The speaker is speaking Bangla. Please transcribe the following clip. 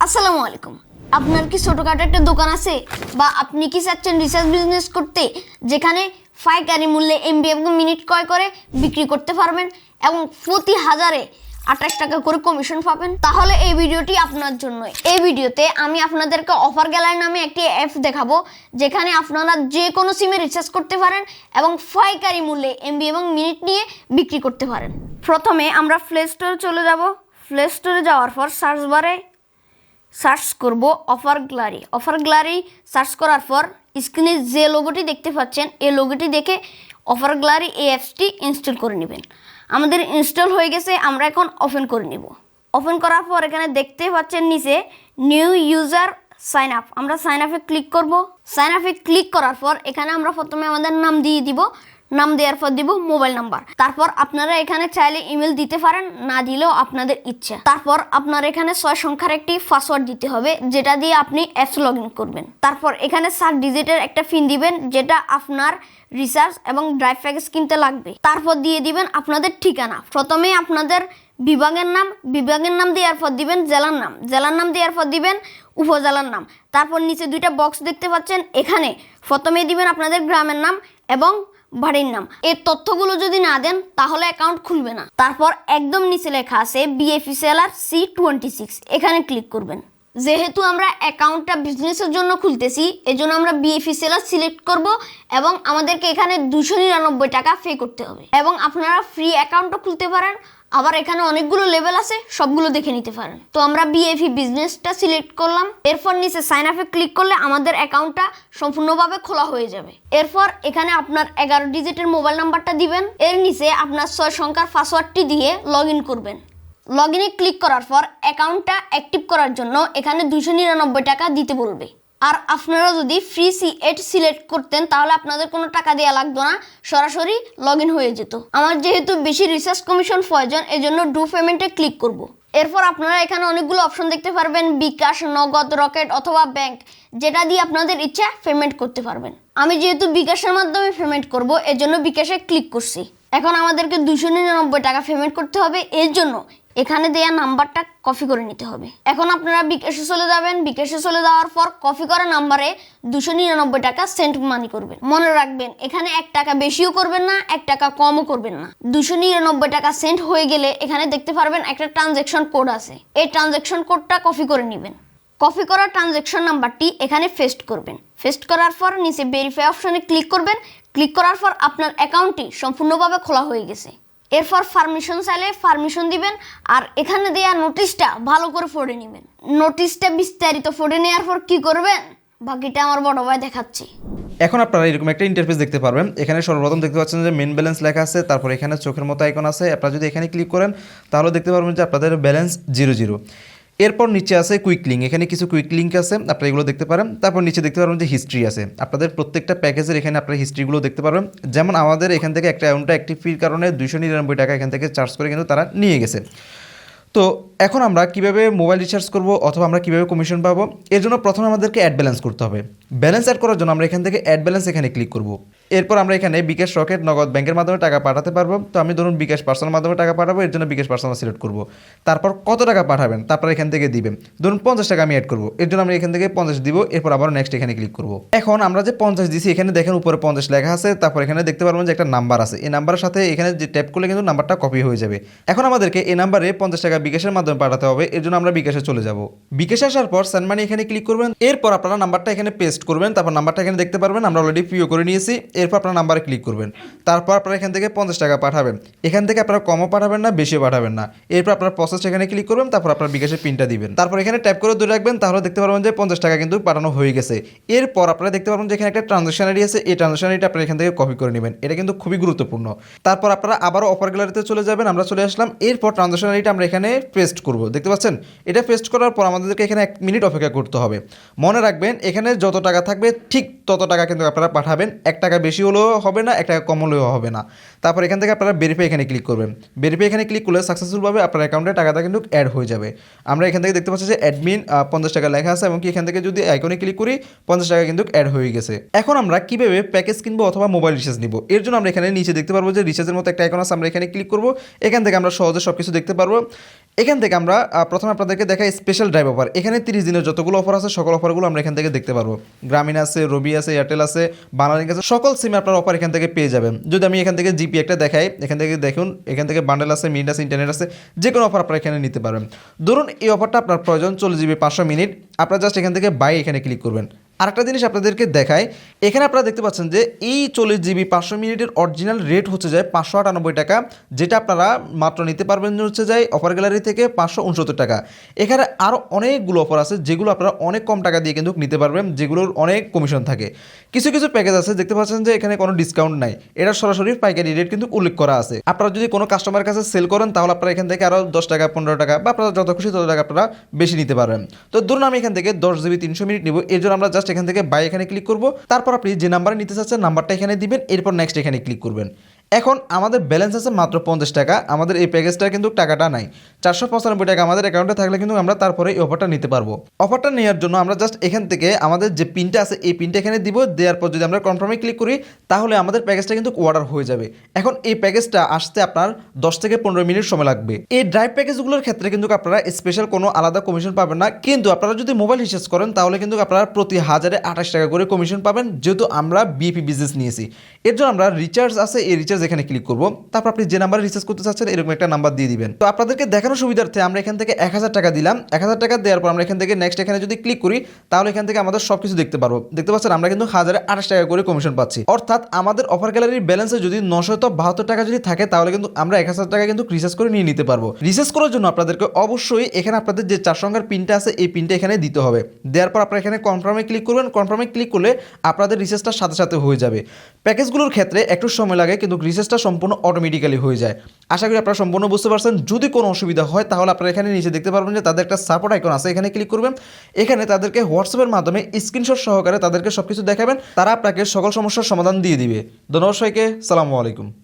আসসালামু আলাইকুম। আপনার কি ছোটখাটো একটা দোকান আছে বা আপনি কি চাচ্ছেন রিসার্চ বিজনেস করতে, যেখানে পাইকারি মূল্যে এমবি এবং মিনিট ক্রয় করে বিক্রি করতে পারবেন এবং প্রতি হাজারে 28 টাকা করে কমিশন পাবেন? তাহলে এই ভিডিওটি আপনার জন্য। এই ভিডিওতে আমি আপনাদেরকে অফার গ্যালারি নামে একটি অ্যাপ দেখাবো, যেখানে আপনারা যে কোনো সিমে রিচার্জ করতে পারেন এবং পাইকারি মূল্যে এমবি এবং মিনিট নিয়ে বিক্রি করতে পারেন। প্রথমে আমরা প্লে স্টোরে চলে যাব। প্লে স্টোরে যাওয়ার পর সার্চ বারে সার্চ করব অফার গ্যালারি সার্চ করার পর স্ক্রিনে যে লোগোটি দেখতে পাচ্ছেন, এই লোগোটি দেখে অফার গ্যালারি এই অ্যাপসটি ইনস্টল করে নেবেন। আমাদের ইনস্টল হয়ে গেছে, আমরা এখন ওপেন করে নিব। ওপেন করার পর এখানে দেখতে পাচ্ছেন নিচে নিউ ইউজার সাইন আপ, আমরা সাইন আপে ক্লিক করব। সাইন আপে ক্লিক করার পর এখানে আমরা প্রথমে আমাদের নাম দিয়ে দিব, নাম দেওয়ার পর দিব মোবাইল নাম্বার। তারপর আপনারা এখানে চাইলে ইমেল দিতে পারেন, না দিলেও আপনাদের ইচ্ছা। তারপর আপনার এখানে 6 সংখ্যার একটি পাসওয়ার্ড দিতে হবে, যেটা দিয়ে আপনি অ্যাপস লগ ইন করবেন। তারপর এখানে 7 ডিজিটের একটা পিন দিবেন, যেটা আপনার রিচার্জ এবং ড্রাইভ প্যাকেজ কিনতে লাগবে। তারপর দিয়ে দিবেন আপনাদের ঠিকানা। প্রথমে আপনাদের বিভাগের নাম দেওয়ার পর দিবেন জেলার নাম দেওয়ার পর দিবেন উপজেলার নাম। তারপর নিচে 2টা বক্স দেখতে পাচ্ছেন, এখানে প্রথমে দিবেন আপনাদের গ্রামের নাম এবং বাড়ির নাম। এই তথ্যগুলো যদি না দেন তাহলে অ্যাকাউন্ট খুলবে না। তারপর একদম নিচে লেখা আছে বিএফি সেলার C26, এখানে ক্লিক করবেন। যেহেতু আমরা অ্যাকাউন্টটা বিজনেসের জন্য খুলতেছি, এজন্য আমরা বিএফি সেলার সিলেক্ট করব এবং আমাদেরকে এখানে 299 টাকা পে করতে হবে। এবং আপনারা ফ্রি অ্যাকাউন্টও খুলতে পারেন, আবার এখানে অনেকগুলো লেভেল আছে, সবগুলো দেখে নিতে পারেন। তো আমরা বিএফি বিজনেসটা সিলেক্ট করলাম। এরপর নিচে সাইন আপে ক্লিক করলে আমাদের অ্যাকাউন্টটা সম্পূর্ণভাবে খোলা হয়ে যাবে। এরপর এখানে আপনার 11 ডিজিটের মোবাইল নাম্বারটা দিবেন। এর নিচে আপনার 6 সংখ্যার পাসওয়ার্ডটি দিয়ে লগ ইন করবেন। লগ ইনে ক্লিক করার পর অ্যাকাউন্টটা অ্যাক্টিভ করার জন্য এখানে 299 টাকা দিতে বলবে। আর আপনারা যদি ফ্রি C8 সিলেক্ট করতেন তাহলে আপনাদের কোনো টাকা দেওয়া লাগতো না, সরাসরি লগ ইন হয়ে যেত। আমার যেহেতু বেশি রিসার্চ কমিশন প্রয়োজন, এজন্য ডু পেমেন্টে ক্লিক করব। এরপর আপনারা এখানে অনেকগুলো অপশন দেখতে পারবেন, বিকাশ, নগদ, রকেট অথবা ব্যাংক, যেটা দিয়ে আপনাদের ইচ্ছা পেমেন্ট করতে পারবেন। আমি যেহেতু বিকাশের মাধ্যমে পেমেন্ট করব, এর জন্য বিকাশে ক্লিক করছি। এখন আমাদেরকে 299 টাকা পেমেন্ট করতে হবে, এর জন্য এখানে দেয়া নাম্বারটা কপি করে নিতে হবে। এখন আপনারা বিকাশে চলে যাবেন। বিকাশে চলে যাওয়ার পর কপি করা নাম্বারে 299 টাকা সেন্ড মানি করবেন। মনে রাখবেন, এখানে 1 টাকা বেশিও করবেন না, 1 টাকা কমও করবেন না। 299 টাকা সেন্ড হয়ে গেলে এখানে দেখতে পারবেন একটা ট্রানজ্যাকশন কোড আছে। এই ট্রানজ্যাকশন কোডটা কপি করে নেবেন। কপি করা ট্রানজ্যাকশন নাম্বারটি এখানে পেস্ট করবেন। পেস্ট করার পর নিচে ভেরিফাই অপশনে ক্লিক করবেন। ক্লিক করার পর আপনার অ্যাকাউন্টটি সম্পূর্ণভাবে খোলা হয়ে গেছে। এরপর পারমিশন চাইলে পারমিশন দিবেন, আর এখানে দেওয়া নোটিশটা ভালো করে পড়ে নেবেন। নোটিশটা বিস্তারিত পড়ে নেওয়ার পর কি করবেন, বাকিটা আমার বড় ভাই দেখাচ্ছি। এখন আপনারা এরকম একটা ইন্টারফেস দেখতে পারবেন। এখানে সর্বপ্রথম দেখতে পাচ্ছেন যে মেন ব্যালেন্স লেখা আছে, তারপর এখানে চোখের মতো আইকন আছে। আপনারা যদি এখানে ক্লিক করেন তাহলে দেখতে পারবেন যে আপনাদের ব্যালেন্স 00। এরপর নিচে আছে কুইক লিঙ্ক, এখানে কিছু কুইক লিঙ্ক আছে, আপনারা এগুলো দেখতে পারেন। তারপর নিচে দেখতে পারবেন যে হিস্ট্রি আছে, আপনাদের প্রত্যেকটা প্যাকেজের এখানে আপনারা হিস্ট্রিগুলো দেখতে পারবেন। যেমন আমাদের এখান থেকে একটা অ্যাকাউন্টটা অ্যাক্টিভ ফির কারণে 299 টাকা এখান থেকে চার্জ করে কিন্তু তারা নিয়ে গেছে। তো এখন আমরা কিভাবে মোবাইল রিচার্জ করব অথবা আমরা কিভাবে কমিশন পাবো, এর জন্য প্রথমে আমাদেরকে অ্যাড ব্যালেন্স করতে হবে। ব্যালেন্স অ্যাড করার জন্য আমরা এখান থেকে অ্যাড ব্যালেন্স এখানে ক্লিক করব। এরপর আমরা এখানে বিকাশ, রকেট, নগদ, ব্যাংকের মাধ্যমে টাকা পাঠাতে পারবো। তো আমি ধরুন বিকাশ পার্সোনাল মাধ্যমে টাকা পাঠাবো, এর জন্য বিকাশ পার্সোনাল সিলেক্ট করব। তারপর কত টাকা পাঠাবেন তারপর এখান থেকে দিবেন। ধরুন 50 টাকা আমি অ্যাড করবো, এর জন্য আমরা এখান থেকে 50 দিব। এরপর আবার নেক্সট এখানে ক্লিক করব। এখন আমরা যে 50 দিছি, এখানে দেখেন উপরে 50 লেখা আছে। তারপর এখানে দেখতে পারবেন যে একটা নাম্বার আছে, এই নাম্বারের সাথে এখানে যে ট্যাপ করলে কিন্তু নাম্বারটা কপি হয়ে যাবে। এখন আমাদেরকে এই নাম্বারে 50 টাকা বিকাশের মাধ্যমে পাঠাতে হবে, এর জন্য আমরা বিকাশে চলে যাব। বিকাশে আসার পর সেন্ড মানি এখানে ক্লিক করবেন। এরপর আপনারা নাম্বারটা এখানে পেস্ট করবেন। তারপর নাম্বারটা এখানে দেখতে পারবেন আমরা অলরেডি পিও করে নিয়েছি। এরপর আপনারা নাম্বারে ক্লিক করবেন। তারপর আপনারা এখান থেকে 50 টাকা পাঠাবেন। এখান থেকে আপনারা কমও পাঠাবেন না, বেশিও পাঠাবেন না। এরপর আপনারা প্রসেস এখানে ক্লিক করবেন। তারপর আপনার বিকাশের পিনটা দিবেন। তারপর এখানে ট্যাপ করে ধরে রাখবেন, তাহলে দেখতে পারবেন যে 50 টাকা কিন্তু পাঠানো হয়ে গেছে। এরপর আপনারা দেখতে পারবেন যে এখানে একটা ট্রানজ্যাকশন আইডি আছে, এই ট্রানজ্যাকশন আইডিটা আপনারা এখান থেকে কপি করে নেবেন। এটা কিন্তু খুবই গুরুত্বপূর্ণ। তারপর আপনারা আবারও অফার গ্যালারিতে চলে যাবেন। আমরা চলে আসলাম। এরপর ট্রানজ্যাকশন আইডিটা আমরা এখানে পেস্ট করব। দেখতে পাচ্ছেন, এটা পেস্ট করার পর আমাদেরকে এখানে 1 মিনিট অপেক্ষা করতে হবে। মনে রাখবেন, এখানে যত টাকা থাকবে ঠিক তত টাকা কিন্তু আপনারা পাঠাবেন। 1 টাকা বেশি হলেও হবে না, 1 টাকা কম হলেও হবে না। তারপর এখান থেকে আপনারা ভেরিফাই এখানে ক্লিক করবেন। ভেরিফাই এখানে ক্লিক করলে সাকসেসফুলভাবে আপনার অ্যাকাউন্টে টাকাটা কিন্তু অ্যাড হয়ে যাবে। আমরা এখান থেকে দেখতে পাচ্ছি যে অ্যাডমিন 50 টাকা লেখা আছে, এবং কি এখান থেকে যদি আইকনে ক্লিক করি 50 টাকা কিন্তু অ্যাড হয়ে গেছে। এখন আমরা কিভাবে প্যাকেজ কিনবো অথবা মোবাইল রিচার্জ নিব, এর জন্য আমরা এখানে নিচে দেখতে পারবো যে রিচার্জের মতো একটা আইকন আছে, আমরা এখানে ক্লিক করব। এখান থেকে আমরা সহজে সব কিছু দেখতে পারবো। এখান থেকে আমরা প্রথমে আপনাদেরকে দেখাই স্পেশাল ড্রাইভ অফার। এখানে 30 দিনের যতগুলো অফার আছে সকল অফারগুলো আমরা এখান থেকে দেখতে পারবো। গ্রামীণ আছে, রবি আছে, এয়ারটেল আছে, বাংলালিংক আছে, সকল সিমে আপনার অফার এখান থেকে পেয়ে যাবেন। যদি আমি এখান থেকে জিপি একটা দেখাই, এখান থেকে দেখুন এখান থেকে বান্ডেল আছে, মিনিট আছে, ইন্টারনেট আছে, যে কোনো অফার আপনারা এখানে নিতে পারবেন। ধরুন এই অফারটা আপনার প্রয়োজন 40 GB 500 মিনিট, আপনারা জাস্ট এখান থেকে বাই এখানে ক্লিক করবেন। আরেকটা জিনিস আপনাদেরকে দেখায়, এখানে আপনারা দেখতে পাচ্ছেন যে এই 40 GB 500 মিনিটের অরিজিনাল রেট হচ্ছে যায় 598 টাকা, যেটা আপনারা মাত্র নিতে পারবেন হচ্ছে যায় অফার গ্যালারি থেকে 569 টাকা। এখানে আরও অনেকগুলো অফার আছে যেগুলো আপনারা অনেক কম টাকা দিয়ে কিন্তু নিতে পারবেন, যেগুলোর অনেক কমিশন থাকে। কিছু কিছু প্যাকেজ আছে দেখতে পাচ্ছেন যে এখানে কোনো ডিসকাউন্ট নাই, এটা সরাসরি পাইকারি রেট কিন্তু উল্লেখ করা আছে। আপনারা যদি কোনো কাস্টমারের কাছে সেল করেন তাহলে আপনারা এখান থেকে আরও 10 টাকা 15 টাকা বা আপনারা যত খুশি তত টাকা আপনারা বেশি নিতে পারবেন। তো ধরুন আমি এখান থেকে 10 GB 300 মিনিট নিব, এর জন্য আমরা জাস্ট এখান থেকে বাই এখানে ক্লিক করব। তারপর আপনি যে নাম্বারে নিতে চাচ্ছেন নাম্বারটা এখানে দিবেন, এরপর নেক্সট এখানে ক্লিক করবেন। এখন আমাদের ব্যালেন্স আছে মাত্র 50 টাকা, আমাদের এই প্যাকেজটার কিন্তু টাকাটা নাই। 495 টাকা আমাদের অ্যাকাউন্টে থাকলে কিন্তু আমরা তারপরে এই অফারটা নিতে পারবো। অফারটা নেওয়ার জন্য আমরা জাস্ট এখান থেকে আমাদের যে পিনটা আছে এই পিনটা এখানে দিব, দেওয়ার পর যদি আমরা কনফার্মে ক্লিক করি তাহলে আমাদের প্যাকেজটা কিন্তু অর্ডার হয়ে যাবে। এখন এই প্যাকেজটা আসতে আপনার 10 থেকে 15 মিনিট সময় লাগবে। এই ড্রাইভ প্যাকেজগুলোর ক্ষেত্রে কিন্তু আপনারা স্পেশাল কোনো আলাদা কমিশন পাবেন না, কিন্তু আপনারা যদি মোবাইল রিচার্জ করেন তাহলে কিন্তু আপনারা প্রতি 1000-এ 28 টাকা করে কমিশন পাবেন, যেহেতু আমরা বিএপি বিজনেস নিয়েছি। এর জন্য আমরা রিচার্জ আছে, এই রিচার্জ এখানে ক্লিক করব। তারপর আপনি যে নাম্বারে রিচার্জ করতে চাচ্ছেন এরকম একটা নাম্বার দিয়ে দিবেন। তো আপনাদেরকে দেখানোর সুবিধার্থে আমরা এখান থেকে 1000 টাকা দিলাম। 1000 টাকা দেওয়ার পর আমরা এখান থেকে নেক্সট এখানে যদি ক্লিক করি তাহলে এখান থেকে আমাদের সবকিছু দেখতে পারবো। দেখতে পাচ্ছেন আমরা কিন্তু 1000-এ 28 টাকা করে কমিশন পাচ্ছি। অর্থাৎ আমাদের অফার গ্যালারির ব্যালেন্সে যদি 972 টাকা যদি থাকে তাহলে কিন্তু আমরা 1000 টাকা কিন্তু রিচার্জ করে নিয়ে নিতে পারবো। রিচার্জ করার জন্য আপনাদেরকে অবশ্যই এখানে আপনাদের যে 4 সংখ্যার পিনটা আছে এই পিনটা এখানে দিতে হবে। দেওয়ার পর আপনারা এখানে কনফার্মে ক্লিক করবেন। কনফার্মে ক্লিক করলে আপনাদের রিচার্জটা সাথে সাথে হয়ে যাবে। প্যাকেজগুলোর ক্ষেত্রে একটু সময় লাগে, কিন্তু রিচার্জটা সম্পূর্ণ অটোমেটিক্যালি হয়ে যায়। আশা করি আপনারা সম্পূর্ণ বুঝতে পারছেন। যদি কোনো অসুবিধা হয় তাহলে আপনারা এখানে নিচে দেখতে পারবেন যে তাদের একটা সাপোর্ট আইকন আছে, এখানে ক্লিক করবেন। এখানে তাদেরকে হোয়াটসঅ্যাপের মাধ্যমে স্ক্রিনশট সহকারে তাদেরকে সবকিছু দেখাবেন, তারা আপনাকে সকল সমস্যার সমাধান দিয়ে দিবে। ধন্যবাদ সবাইকে, সালামু আলাইকুম।